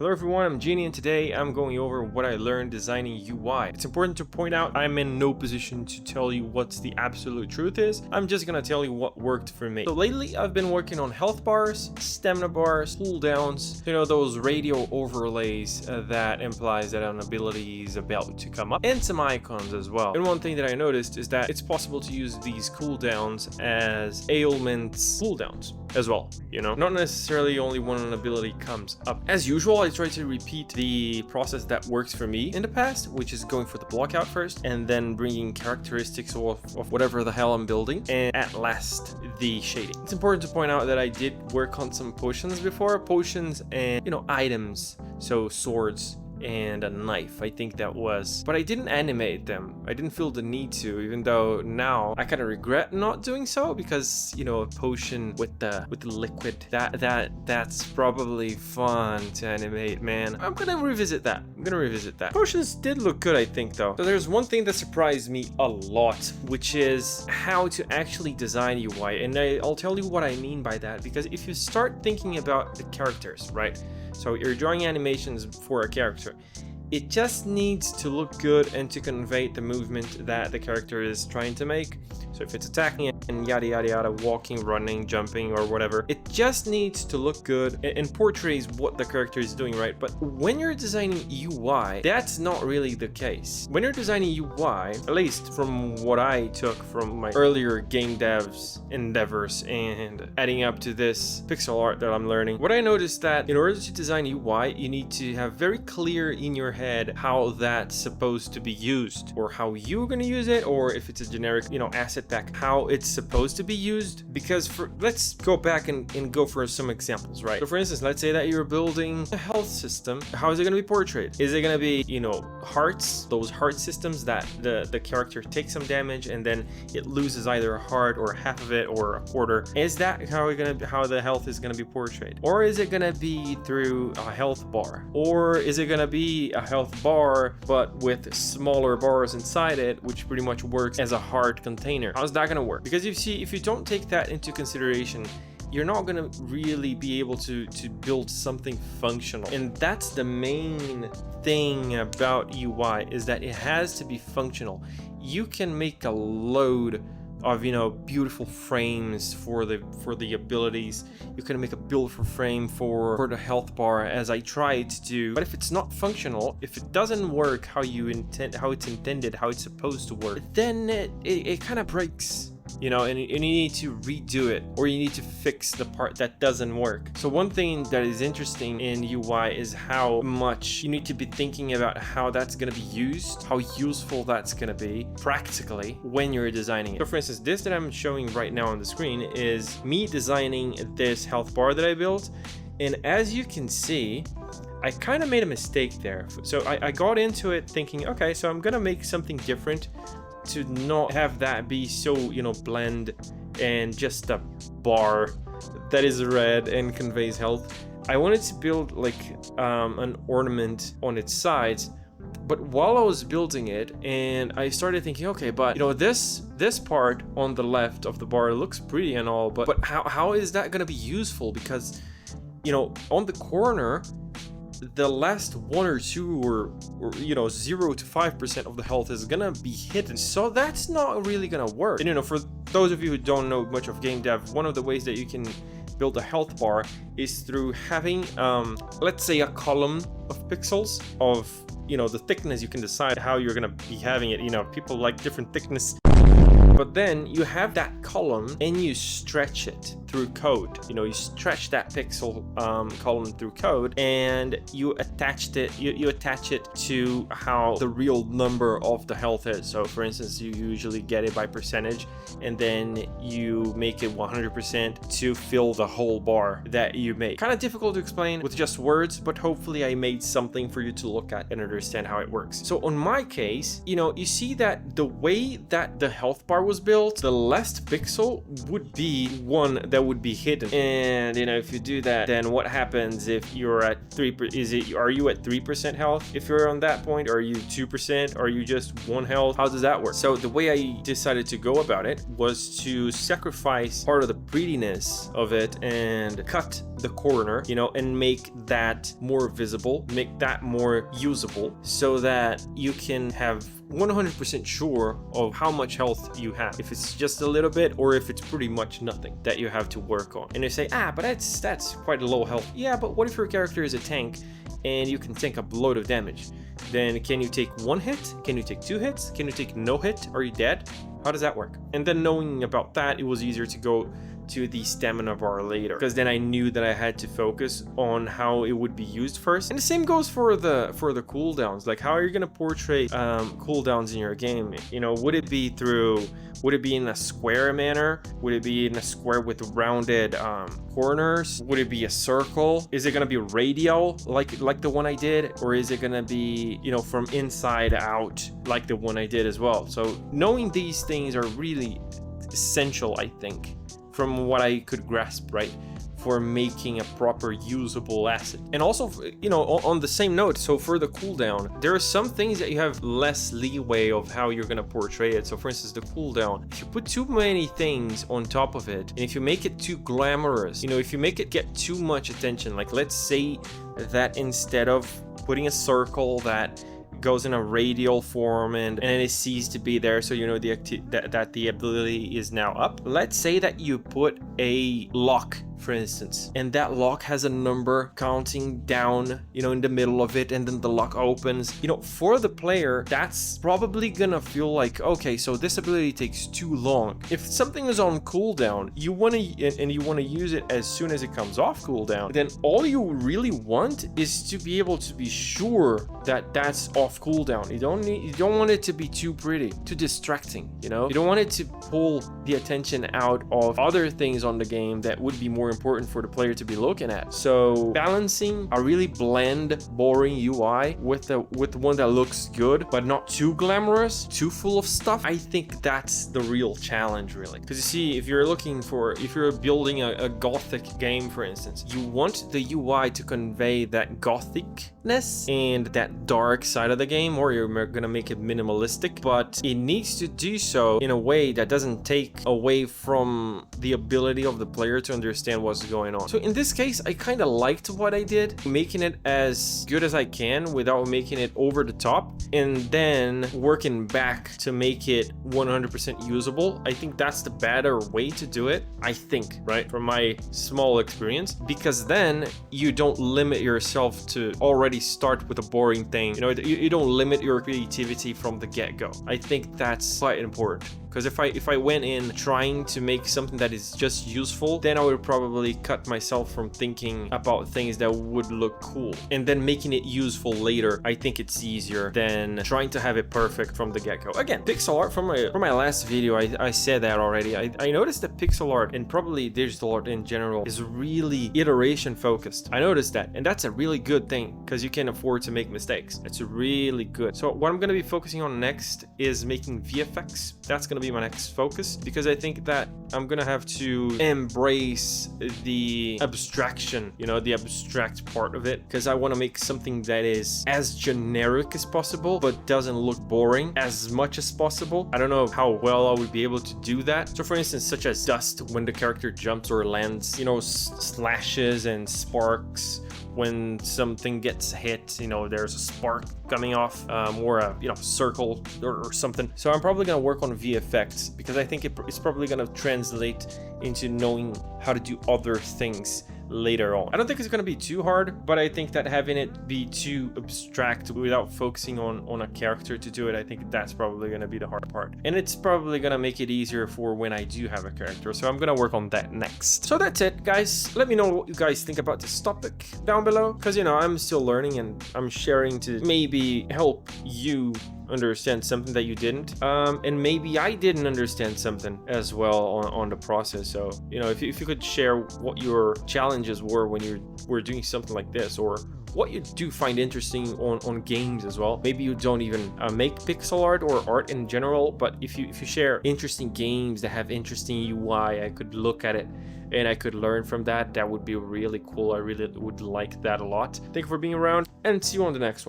Hello everyone, I'm Genie and today I'm going over what I learned designing UI. It's important to point out I'm in no position to tell you what's the absolute truth is. I'm just gonna tell you what worked for me. So lately I've been working on health bars, stamina bars, cooldowns, those radio overlays that implies that an ability is about to come up, and some icons as well. And one thing that I noticed is that it's possible to use these cooldowns as ailments cooldowns as well, not necessarily only when an ability comes up. As usual, I try to repeat the process that works for me in the past, which is going for the blockout first and then bringing characteristics of whatever the hell I'm building, and at last the shading. It's important to point out that I did work on some potions before, potions and items, so swords and a knife, I think that was, but I didn't animate them. I didn't feel the need to, even though now I kind of regret not doing so, because a potion with the liquid, that's probably fun to animate, man. I'm gonna revisit that. Potions did look good, I think, though. So there's one thing that surprised me a lot, which is how to actually design UI, and I'll tell you what I mean by that, because if you start thinking about the characters, right? So you're drawing animations for a character. It just needs to look good and to convey the movement that the character is trying to make. So if it's attacking and yada yada yada, walking, running, jumping, or whatever, it just needs to look good and portrays what the character is doing, right? But when you're designing UI, that's not really the case. When you're designing UI, at least from what I took from my earlier game devs endeavors and adding up to this pixel art that I'm learning, what I noticed that in order to design UI, you need to have very clear in your head how that's supposed to be used, or how you're going to use it, or if it's a generic asset pack, how it's supposed to be used. Because let's go back and go for some examples, right? So for instance, let's say that you're building a health system. How is it going to be portrayed? Is it going to be hearts, those heart systems that the character takes some damage and then it loses either a heart or half of it or a quarter? Is that how the health is going to be portrayed? Or is it going to be through a health bar? Or is it going to be a health bar but with smaller bars inside it, which pretty much works as a heart container? How's that gonna work? Because if you don't take that into consideration, you're not gonna really be able to build something functional. And that's the main thing about UI, is that it has to be functional. You can make a load of beautiful frames for the abilities. You can make a beautiful frame for the health bar, as I tried to do, but if it's not functional, if it doesn't work how it's intended, how it's supposed to work, then it kind of breaks, and you need to redo it, or you need to fix the part that doesn't work. So one thing that is interesting in UI is how much you need to be thinking about how that's going to be used, how useful that's going to be practically when you're designing it. So for instance, this that I'm showing right now on the screen is me designing this health bar that I built, and as you can see, I kind of made a mistake there. So I got into it thinking, okay, so I'm gonna make something different to not have that be so bland and just a bar that is red and conveys health. I wanted to build like an ornament on its sides, but while I was building it, and I started thinking, okay, but this part on the left of the bar looks pretty and all, but how is that gonna be useful? Because on the corner, the last 1 or 2 or 0 to 5% of the health is gonna be hidden, so that's not really gonna work. And for those of you who don't know much of game dev, one of the ways that you can build a health bar is through having let's say a column of pixels of the thickness. You can decide how you're gonna be having it. People like different thickness. But then you have that column and you stretch it through code. You stretch that pixel column through code, and you attach it to how the real number of the health is. So for instance, you usually get it by percentage, and then you make it 100% to fill the whole bar that you make. Kind of difficult to explain with just words, but hopefully I made something for you to look at and understand how it works. So on my case, you see that the way that the health bar was built, the last pixel would be one that would be hidden. And if you do that, then what happens if you're at 3%? Are you at 3% health if you're on that point? Are you 2%? Are you just 1 health? How does that work? So the way I decided to go about it was to sacrifice part of the prettiness of it and cut the corner, you know, and make that more visible, make that more usable, so that you can have 100% sure of how much health you have, if it's just a little bit or if it's pretty much nothing that you have to work on. And you say, but that's quite a low health. Yeah, but what if your character is a tank and you can tank a load of damage? Then can you take 1 hit? Can you take 2 hits? Can you take no hit? Are you dead? How does that work? And then knowing about that, it was easier to go to the stamina bar later, because then I knew that I had to focus on how it would be used first. And the same goes for the cooldowns. Like, how are you gonna portray cooldowns in your game? You know, would it be in a square manner? Would it be in a square with rounded corners? Would it be a circle? Is it gonna be radial like the one I did, or is it gonna be, you know, from inside out like the one I did as well? So knowing these things are really essential, I think, from what I could grasp, right, for making a proper usable asset. And also, you know, on the same note, so for the cooldown, there are some things that you have less leeway of how you're gonna portray it. So for instance, the cooldown, if you put too many things on top of it, and if you make it too glamorous, you know, if you make it get too much attention, like let's say that instead of putting a circle that goes in a radial form and it ceases to be there, so you know that the ability is now up. Let's say that you put a lock, for instance, and that lock has a number counting down, you know, in the middle of it, and then the lock opens. You know, for the player, that's probably gonna feel like, okay, so this ability takes too long. If something is on cooldown, you want to use it as soon as it comes off cooldown, then all you really want is to be able to be sure that that's off cooldown. You don't want it to be too pretty, too distracting, you know? You don't want it to pull the attention out of other things on the game that would be more important for the player to be looking at. So balancing a really bland, boring UI with one that looks good but not too glamorous, too full of stuff, I think that's the real challenge, really. Because you see, if you're building a gothic game, for instance, you want the UI to convey that gothicness and that dark side of the game, or you're gonna make it minimalistic, but it needs to do so in a way that doesn't take away from the ability of the player to understand what's going on. So in this case, I kind of liked what I did, making it as good as I can without making it over the top, and then working back to make it 100% usable. I think that's the better way to do it, I think, right, from my small experience, because then you don't limit yourself to already start with a boring thing. You know, you don't limit your creativity from the get-go. I think that's quite important. Because if I went in trying to make something that is just useful, then I would probably cut myself from thinking about things that would look cool. And then making it useful later, I think it's easier than trying to have it perfect from the get-go. Again, pixel art, from my last video, I said that already. I noticed that pixel art, and probably digital art in general, is really iteration focused. I noticed that, and that's a really good thing, because you can afford to make mistakes. It's really good. So what I'm going to be focusing on next is making VFX. That's going to be my next focus, because I think that I'm gonna have to embrace the abstraction, you know, the abstract part of it, because I want to make something that is as generic as possible but doesn't look boring as much as possible. I don't know how well I would be able to do that. So for instance, such as dust when the character jumps or lands, you know, slashes and sparks when something gets hit, you know, there's a spark coming off, or a, you know, circle or something. So I'm probably gonna work on VFX, because I think it's probably gonna translate into knowing how to do other things later on. I don't think it's going to be too hard, but I think that having it be too abstract without focusing on a character to do it, I think that's probably going to be the hard part. And it's probably going to make it easier for when I do have a character. So I'm going to work on that next. So that's it, guys. Let me know what you guys think about this topic down below, because, you know, I'm still learning and I'm sharing to maybe help you understand something that you didn't, and maybe I didn't understand something as well on the process. So, you know, if you could share what your challenges were when you were doing something like this, or what you do find interesting on games as well. Maybe you don't even make pixel art or art in general, but if you share interesting games that have interesting UI, I could look at it and I could learn from that. That would be really cool. I really would like that a lot. Thank you for being around, and see you on the next one.